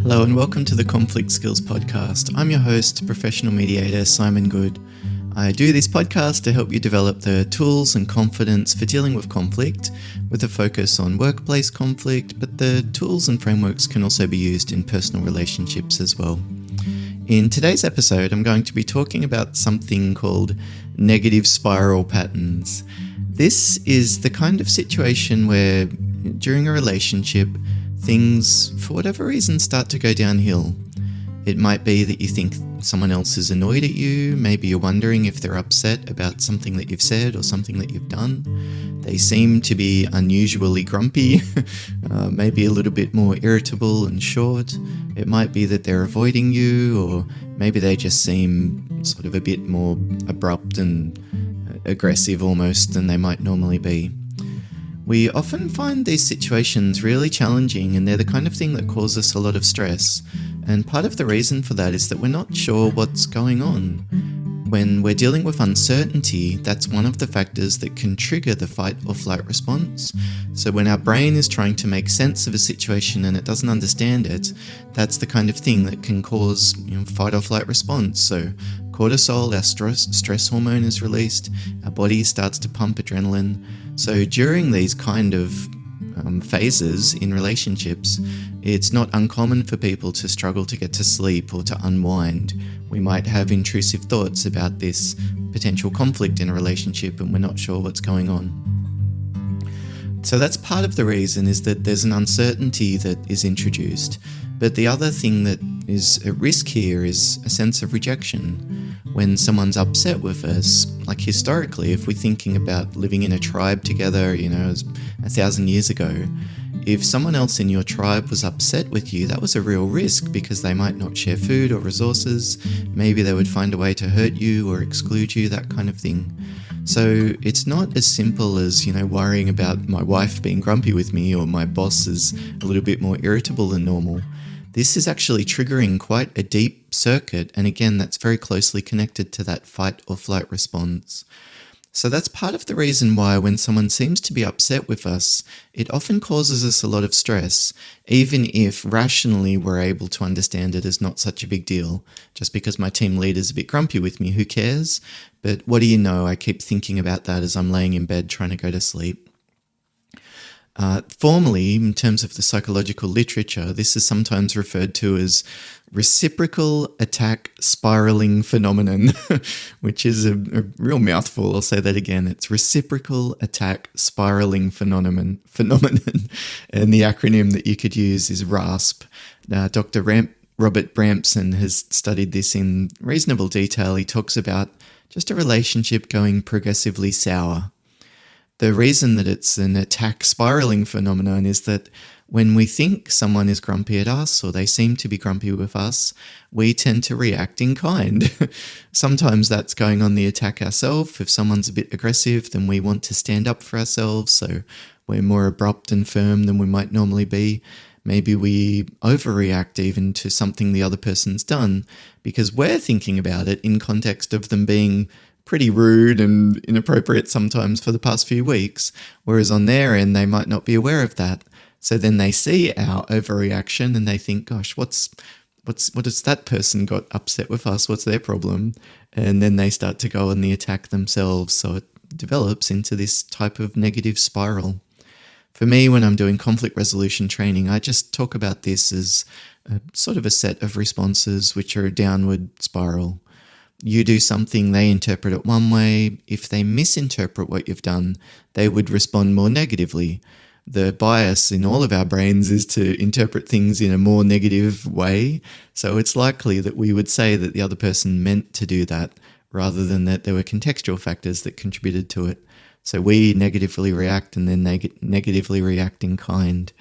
Hello and welcome to the Conflict Skills Podcast. I'm your host, professional mediator Simon Good. I do this podcast to help you develop the tools and confidence for dealing with conflict, with a focus on workplace conflict, but the tools and frameworks can also be used in personal relationships as well. In today's episode, I'm going to be talking about something called negative spiral patterns. This is the kind of situation where during a relationship, things, for whatever reason, start to go downhill. It might be that you think someone else is annoyed at you. Maybe you're wondering if they're upset about something that you've said or something that you've done. They seem to be unusually grumpy, maybe a little bit more irritable and short. It might be that they're avoiding you, or maybe they just seem sort of a bit more abrupt and aggressive almost than they might normally be. We often find these situations really challenging, and they're the kind of thing that cause us a lot of stress. And part of the reason for that is that we're not sure what's going on. When we're dealing with uncertainty, that's one of the factors that can trigger the fight or flight response. So when our brain is trying to make sense of a situation and it doesn't understand it, that's the kind of thing that can cause fight or flight response. So cortisol, our stress hormone, is released, our body starts to pump adrenaline. So during these kind of phases in relationships, it's not uncommon for people to struggle to get to sleep or to unwind. We might have intrusive thoughts about this potential conflict in a relationship and we're not sure what's going on. So that's part of the reason, is that there's an uncertainty that is introduced. But the other thing that is at risk here is a sense of rejection. When someone's upset with us, like historically, if we're thinking about living in a tribe together, as 1,000 years ago, if someone else in your tribe was upset with you, that was a real risk because they might not share food or resources. Maybe they would find a way to hurt you or exclude you, that kind of thing. So it's not as simple as, worrying about my wife being grumpy with me or my boss is a little bit more irritable than normal. This is actually triggering quite a deep circuit, and again, that's very closely connected to that fight or flight response. So that's part of the reason why when someone seems to be upset with us, it often causes us a lot of stress, even if rationally we're able to understand it as not such a big deal. Just because my team leader's a bit grumpy with me, who cares? But what do you know, I keep thinking about that as I'm laying in bed trying to go to sleep. Formally, in terms of the psychological literature, this is sometimes referred to as reciprocal attack spiraling phenomenon, which is a real mouthful. I'll say that again. It's reciprocal attack spiraling phenomenon. And the acronym that you could use is RASP. Dr. Robert Bramson has studied this in reasonable detail. He talks about just a relationship going progressively sour. The reason that it's an attack spiraling phenomenon is that when we think someone is grumpy at us or they seem to be grumpy with us, we tend to react in kind. Sometimes that's going on the attack ourselves. If someone's a bit aggressive, then we want to stand up for ourselves, so we're more abrupt and firm than we might normally be. Maybe we overreact even to something the other person's done because we're thinking about it in context of them being pretty rude and inappropriate sometimes for the past few weeks, whereas on their end, they might not be aware of that. So then they see our overreaction and they think, gosh, what has that person got upset with us? What's their problem? And then they start to go on the attack themselves. So it develops into this type of negative spiral. For me, when I'm doing conflict resolution training, I just talk about this as a sort of a set of responses which are a downward spiral. You do something, they interpret it one way. If they misinterpret what you've done, they would respond more negatively. The bias in all of our brains is to interpret things in a more negative way. So it's likely that we would say that the other person meant to do that rather than that there were contextual factors that contributed to it. So we negatively react and then negatively react in kind.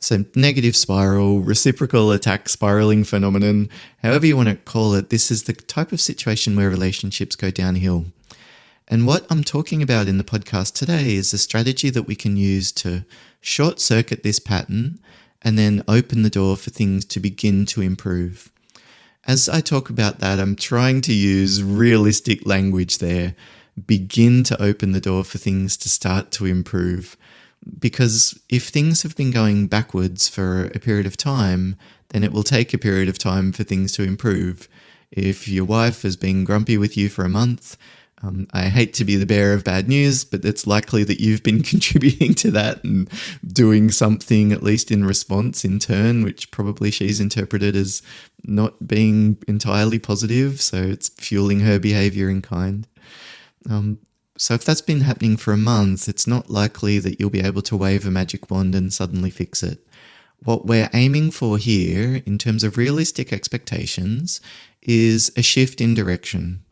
So negative spiral, reciprocal attack spiraling phenomenon, however you want to call it, this is the type of situation where relationships go downhill. And what I'm talking about in the podcast today is a strategy that we can use to short circuit this pattern and then open the door for things to begin to improve. As I talk about that, I'm trying to use realistic language there. Begin to open the door for things to start to improve. Because if things have been going backwards for a period of time, then it will take a period of time for things to improve. If your wife has been grumpy with you for a month, I hate to be the bearer of bad news, but it's likely that you've been contributing to that and doing something, at least in response, in turn, which probably she's interpreted as not being entirely positive. So it's fueling her behavior in kind. So if that's been happening for a month, it's not likely that you'll be able to wave a magic wand and suddenly fix it. What we're aiming for here, in terms of realistic expectations, is a shift in direction.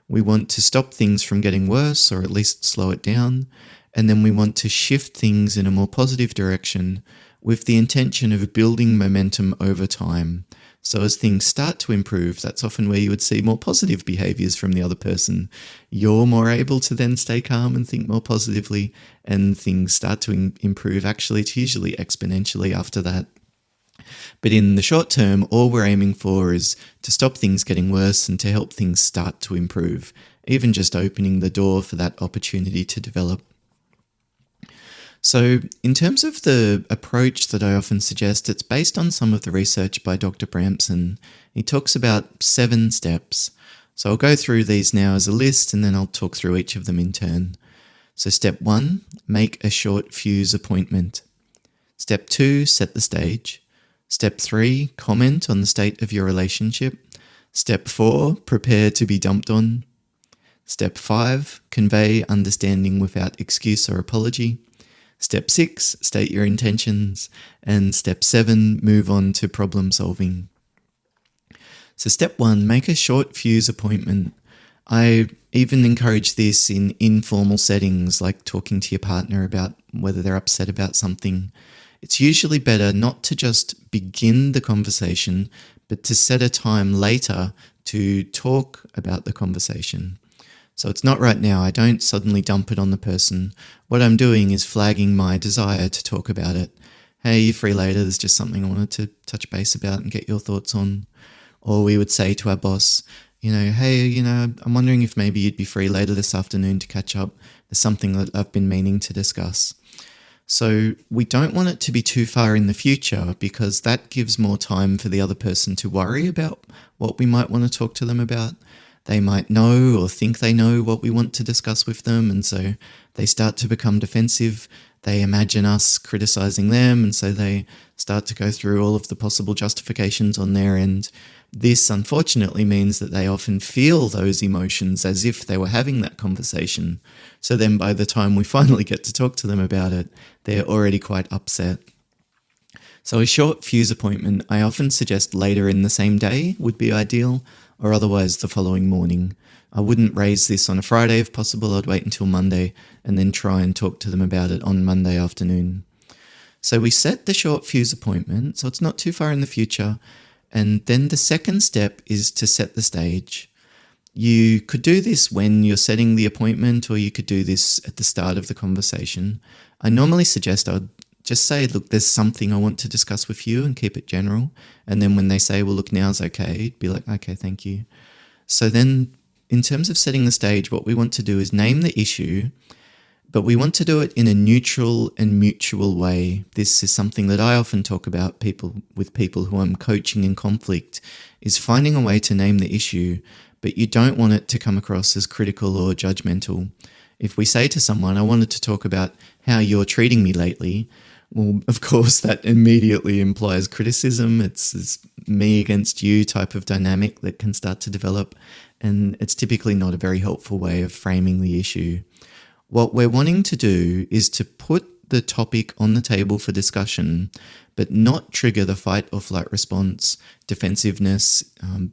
We want to stop things from getting worse, or at least slow it down, and then we want to shift things in a more positive direction with the intention of building momentum over time. So as things start to improve, that's often where you would see more positive behaviors from the other person. You're more able to then stay calm and think more positively, and things start to improve. Actually, it's usually exponentially after that. But in the short term, all we're aiming for is to stop things getting worse and to help things start to improve, even just opening the door for that opportunity to develop. So in terms of the approach that I often suggest, it's based on some of the research by Dr. Bramson. He talks about 7 steps. So I'll go through these now as a list, and then I'll talk through each of them in turn. So step 1, make a short fuse appointment. Step 2, set the stage. Step 3, comment on the state of your relationship. Step 4, prepare to be dumped on. Step 5, convey understanding without excuse or apology. Step 6, state your intentions. And step 7, move on to problem solving. So step 1, make a short fuse appointment. I even encourage this in informal settings, like talking to your partner about whether they're upset about something. It's usually better not to just begin the conversation, but to set a time later to talk about the conversation. So it's not right now. I don't suddenly dump it on the person. What I'm doing is flagging my desire to talk about it. Hey, you free later? There's just something I wanted to touch base about and get your thoughts on. Or we would say to our boss, hey, I'm wondering if maybe you'd be free later this afternoon to catch up. There's something that I've been meaning to discuss. So we don't want it to be too far in the future, because that gives more time for the other person to worry about what we might want to talk to them about. They might know or think they know what we want to discuss with them, and so they start to become defensive. They imagine us criticizing them, and so they start to go through all of the possible justifications on their end. This, unfortunately, means that they often feel those emotions as if they were having that conversation. So then by the time we finally get to talk to them about it, they're already quite upset. So a short fuse appointment, I often suggest later in the same day would be ideal, or otherwise the following morning. I wouldn't raise this on a Friday if possible. I'd wait until Monday and then try and talk to them about it on Monday afternoon. So we set the short fuse appointment, so it's not too far in the future. And then the second step is to set the stage. You could do this when you're setting the appointment, or you could do this at the start of the conversation. I normally suggest I'd just say, look, there's something I want to discuss with you, and keep it general. And then when they say, well, look, now's okay, be like, okay, thank you. So then in terms of setting the stage, what we want to do is name the issue, but we want to do it in a neutral and mutual way. This is something that I often talk about with people who I'm coaching in conflict, is finding a way to name the issue, but you don't want it to come across as critical or judgmental. If we say to someone, I wanted to talk about how you're treating me lately, well, of course, that immediately implies criticism. It's me against you type of dynamic that can start to develop, and it's typically not a very helpful way of framing the issue. What we're wanting to do is to put the topic on the table for discussion, but not trigger the fight or flight response, defensiveness,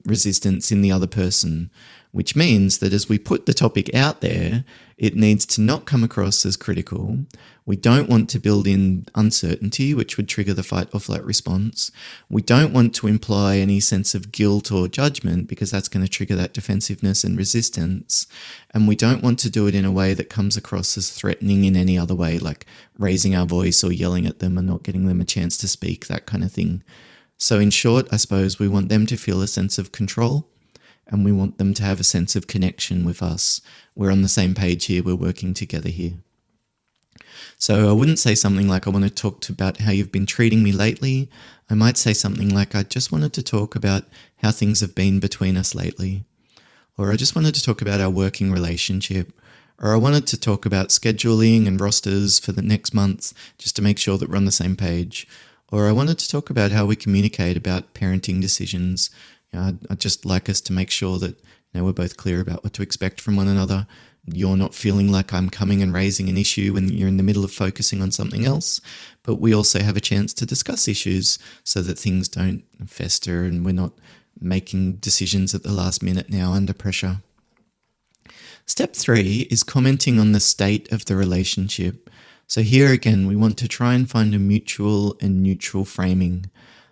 resistance in the other person, which means that as we put the topic out there, it needs to not come across as critical. We don't want to build in uncertainty, which would trigger the fight or flight response. We don't want to imply any sense of guilt or judgment, because that's going to trigger that defensiveness and resistance. And we don't want to do it in a way that comes across as threatening in any other way, like raising our voice or yelling at them and not getting them a chance to speak, that kind of thing. So in short, I suppose we want them to feel a sense of control, and we want them to have a sense of connection with us. We're on the same page here. We're working together here. So I wouldn't say something like, I want to talk about how you've been treating me lately. I might say something like, I just wanted to talk about how things have been between us lately. Or I just wanted to talk about our working relationship. Or I wanted to talk about scheduling and rosters for the next month, just to make sure that we're on the same page. Or I wanted to talk about how we communicate about parenting decisions. I'd just like us to make sure that we're both clear about what to expect from one another. You're not feeling like I'm coming and raising an issue when you're in the middle of focusing on something else, but we also have a chance to discuss issues so that things don't fester and we're not making decisions at the last minute now under pressure. Step 3 is commenting on the state of the relationship. So here again, we want to try and find a mutual and neutral framing.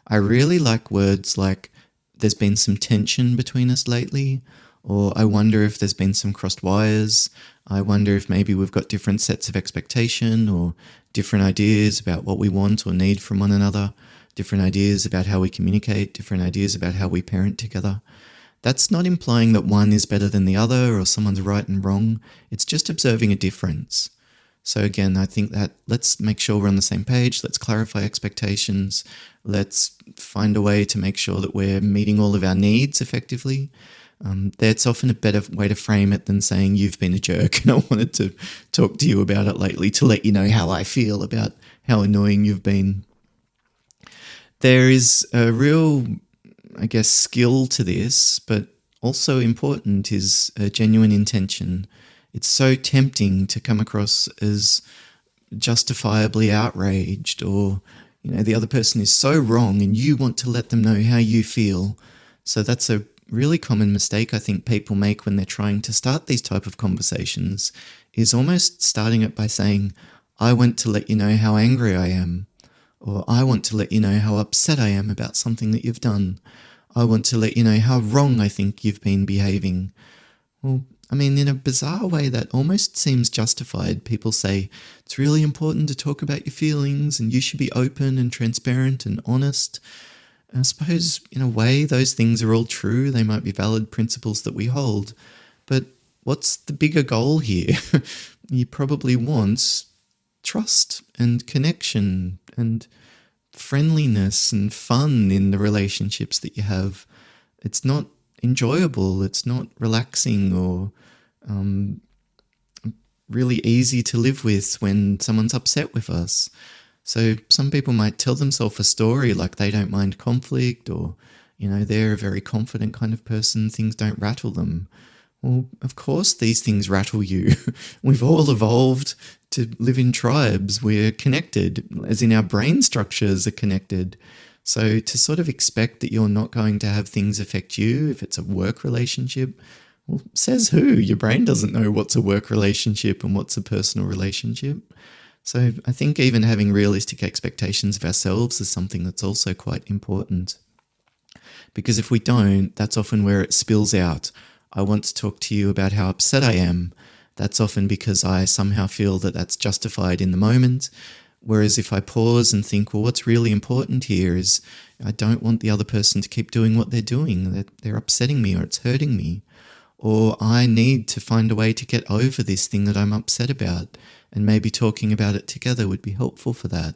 I really like words like, there's been some tension between us lately, or I wonder if there's been some crossed wires. I wonder if maybe we've got different sets of expectation or different ideas about what we want or need from one another, different ideas about how we communicate, different ideas about how we parent together. That's not implying that one is better than the other or someone's right and wrong. It's just observing a difference. So again, I think that let's make sure we're on the same page. Let's clarify expectations. Let's find a way to make sure that we're meeting all of our needs effectively. That's often a better way to frame it than saying you've been a jerk and I wanted to talk to you about it lately to let you know how I feel about how annoying you've been. There is a real, skill to this, but also important is a genuine intention. It's so tempting to come across as justifiably outraged or, the other person is so wrong and you want to let them know how you feel. So that's a really common mistake I think people make when they're trying to start these type of conversations, is almost starting it by saying, I want to let you know how angry I am, or I want to let you know how upset I am about something that you've done. I want to let you know how wrong I think you've been behaving. Well, in a bizarre way, that almost seems justified. People say, it's really important to talk about your feelings and you should be open and transparent and honest. And I suppose, in a way, those things are all true. They might be valid principles that we hold. But what's the bigger goal here? You probably want trust and connection and friendliness and fun in the relationships that you have. It's not enjoyable, it's not relaxing or really easy to live with when someone's upset with us. So some people might tell themselves a story like they don't mind conflict, or they're a very confident kind of person, things don't rattle them. Well, of course these things rattle you. We've all evolved to live in tribes. We're connected, as in our brain structures are connected. So to sort of expect that you're not going to have things affect you if it's a work relationship, well, says who? Your brain doesn't know what's a work relationship and what's a personal relationship. So I think even having realistic expectations of ourselves is something that's also quite important. Because if we don't, that's often where it spills out. I want to talk to you about how upset I am. That's often because I somehow feel that that's justified in the moment. Whereas if I pause and think, well, what's really important here is I don't want the other person to keep doing what they're doing, that they're upsetting me or it's hurting me. Or I need to find a way to get over this thing that I'm upset about, and maybe talking about it together would be helpful for that.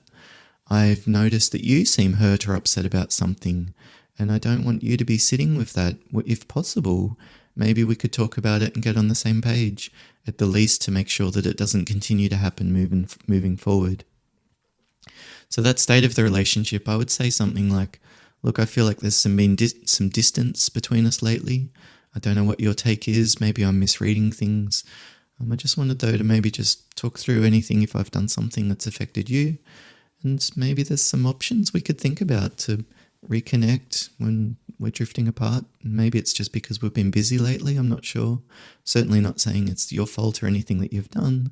I've noticed that you seem hurt or upset about something, and I don't want you to be sitting with that. If possible, maybe we could talk about it and get on the same page, at the least to make sure that it doesn't continue to happen moving forward. So that state of the relationship, I would say something like, look, I feel like there's some distance between us lately. I don't know what your take is. Maybe I'm misreading things. I just wanted, though, to maybe just talk through anything if I've done something that's affected you. And maybe there's some options we could think about to reconnect when we're drifting apart. Maybe it's just because we've been busy lately. I'm not sure. Certainly not saying it's your fault or anything that you've done.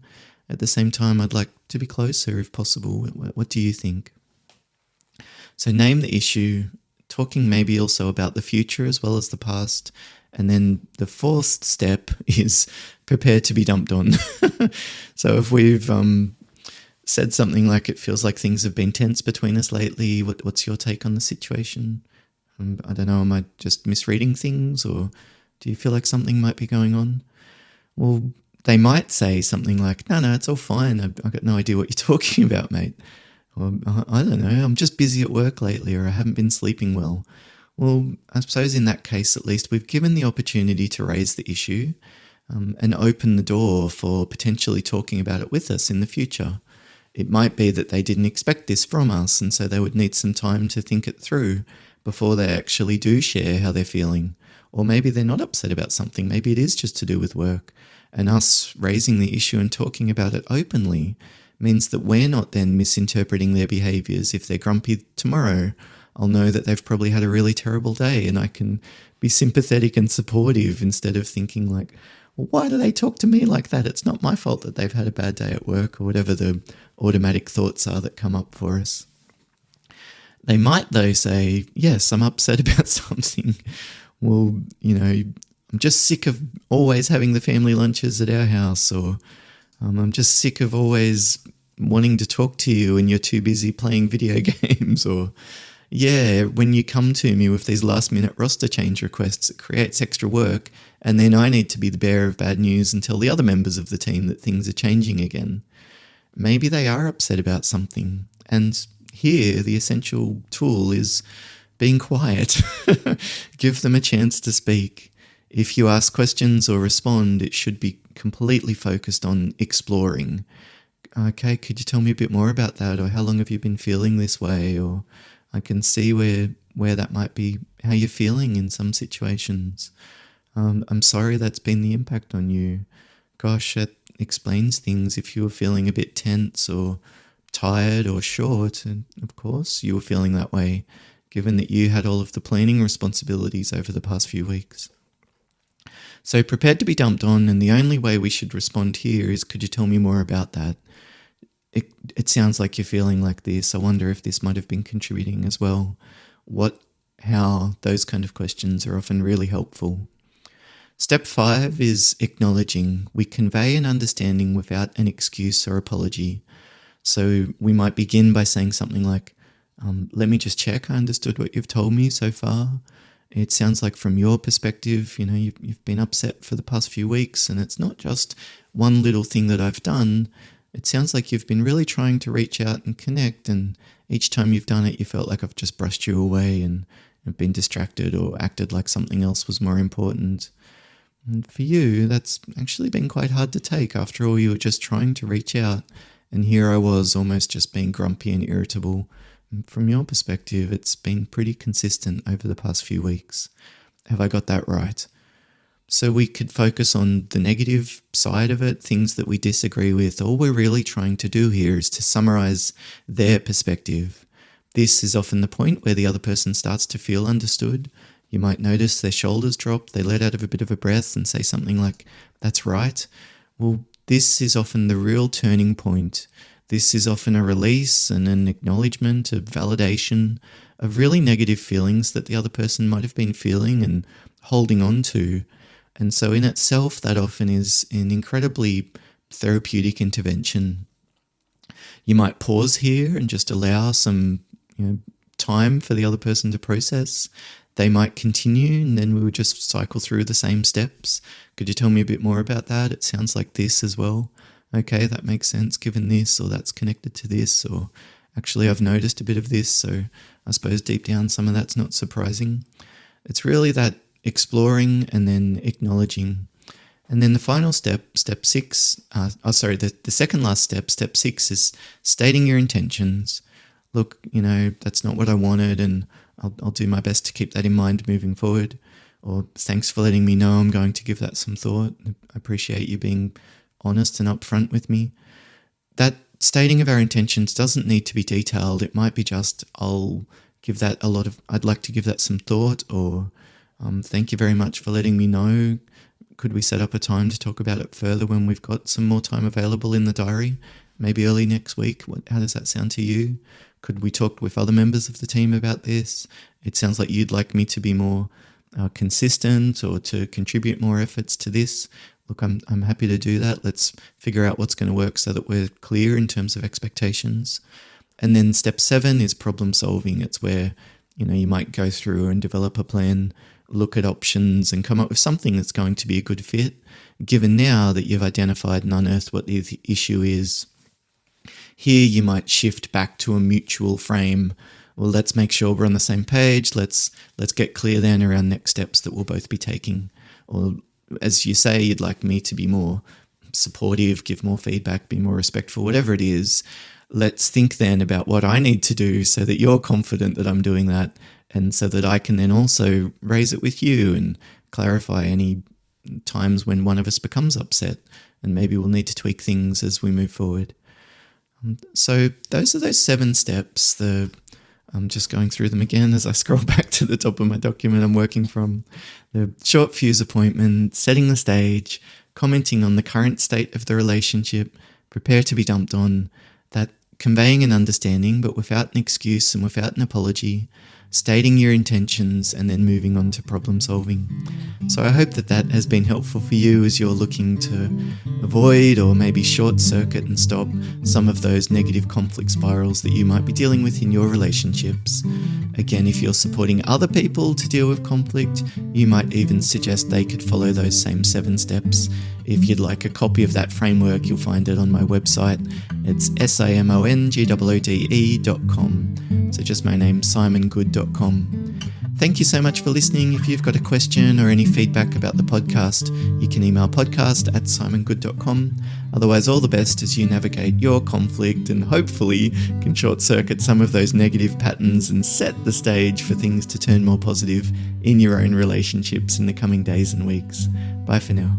At the same time, I'd like to be closer if possible. What do you think? So name the issue, talking maybe also about the future as well as the past. And then the fourth step is prepare to be dumped on. So if we've said something like, it feels like things have been tense between us lately, what's your take on the situation? I don't know, am I just misreading things, or do you feel like something might be going on? Well, They might say something like, no, it's all fine. I've got no idea what you're talking about, mate. Or, I don't know, I'm just busy at work lately, or I haven't been sleeping well. Well, I suppose in that case, at least, we've given the opportunity to raise the issue and open the door for potentially talking about it with us in the future. It might be that they didn't expect this from us, and so they would need some time to think it through before they actually do share how they're feeling. Or maybe they're not upset about something. Maybe it is just to do with work. And us raising the issue and talking about it openly means that we're not then misinterpreting their behaviours. If they're grumpy tomorrow, I'll know that they've probably had a really terrible day, and I can be sympathetic and supportive instead of thinking like, well, why do they talk to me like that? It's not my fault that they've had a bad day at work, or whatever the automatic thoughts are that come up for us. They might, though, say, yes, I'm upset about something. Well, I'm just sick of always having the family lunches at our house, or I'm just sick of always wanting to talk to you and you're too busy playing video games, or yeah, when you come to me with these last minute roster change requests, it creates extra work, and then I need to be the bearer of bad news and tell the other members of the team that things are changing again. Maybe they are upset about something, and here the essential tool is being quiet. Give them a chance to speak. If you ask questions or respond, it should be completely focused on exploring. Okay, could you tell me a bit more about that? Or how long have you been feeling this way? Or I can see where that might be, how you're feeling in some situations. I'm sorry that's been the impact on you. Gosh, that explains things if you were feeling a bit tense or tired or short. And of course you were feeling that way, given that you had all of the planning responsibilities over the past few weeks. So prepared to be dumped on, and the only way we should respond here is, could you tell me more about that? It sounds like you're feeling like this. I wonder if this might have been contributing as well. How those kind of questions are often really helpful. Step 5 is acknowledging. We convey an understanding without an excuse or apology. So we might begin by saying something like, let me just check I understood what you've told me so far. It sounds like from your perspective, you've been upset for the past few weeks, and it's not just one little thing that I've done. It sounds like you've been really trying to reach out and connect, and each time you've done it, you felt like I've just brushed you away and been distracted or acted like something else was more important. And for you, that's actually been quite hard to take. After all, you were just trying to reach out, and here I was almost just being grumpy and irritable. From your perspective, it's been pretty consistent over the past few weeks. Have I got that right? So we could focus on the negative side of it, things that we disagree with. All we're really trying to do here is to summarize their perspective. This is often the point where the other person starts to feel understood. You might notice their shoulders drop, they let out a bit of a breath and say something like, that's right. Well, this is often the real turning point. This is often a release and an acknowledgement, a validation of really negative feelings that the other person might have been feeling and holding on to. And so in itself, that often is an incredibly therapeutic intervention. You might pause here and just allow some time for the other person to process. They might continue, and then we would just cycle through the same steps. Could you tell me a bit more about that? It sounds like this as well. Okay, that makes sense given this, or that's connected to this, or actually I've noticed a bit of this, so I suppose deep down some of that's not surprising. It's really that exploring and then acknowledging. And then the final step, step 6, the second last step, step 6 is stating your intentions. Look, that's not what I wanted, and I'll do my best to keep that in mind moving forward. Or thanks for letting me know, I'm going to give that some thought. I appreciate you being honest and upfront with me. That stating of our intentions doesn't need to be detailed. It might be just, I'd like to give that some thought, or thank you very much for letting me know. Could we set up a time to talk about it further when we've got some more time available in the diary? Maybe early next week. How does that sound to you? Could we talk with other members of the team about this? It sounds like you'd like me to be more consistent or to contribute more efforts to this. Look, I'm happy to do that. Let's figure out what's going to work so that we're clear in terms of expectations. And then step 7 is problem solving. It's where, you might go through and develop a plan look at options and come up with something that's going to be a good fit, given now that you've identified and unearthed what the issue is. Here you might shift back to a mutual frame. Well, let's make sure we're on the same page. Let's get clear then around next steps that we'll both be taking. Or as you say, you'd like me to be more supportive, give more feedback, be more respectful, whatever it is. Let's think then about what I need to do so that you're confident that I'm doing that, and so that I can then also raise it with you and clarify any times when one of us becomes upset, and maybe we'll need to tweak things as we move forward. So those are those 7 steps. I'm just going through them again as I scroll back to the top of my document I'm working from. The short fuse appointment, setting the stage, commenting on the current state of the relationship, prepare to be dumped on, that conveying an understanding but without an excuse and without an apology, stating your intentions, and then moving on to problem solving. So I hope that has been helpful for you as you're looking to avoid or maybe short circuit and stop some of those negative conflict spirals that you might be dealing with in your relationships. Again, if you're supporting other people to deal with conflict, you might even suggest they could follow those same 7 steps. If you'd like a copy of that framework, you'll find it on my website. It's simongoode.com. So just my name, simongoode.com. Thank you so much for listening. If you've got a question or any feedback about the podcast, you can email podcast@simongoode.com. Otherwise, all the best as you navigate your conflict and hopefully can short circuit some of those negative patterns and set the stage for things to turn more positive in your own relationships in the coming days and weeks. Bye for now.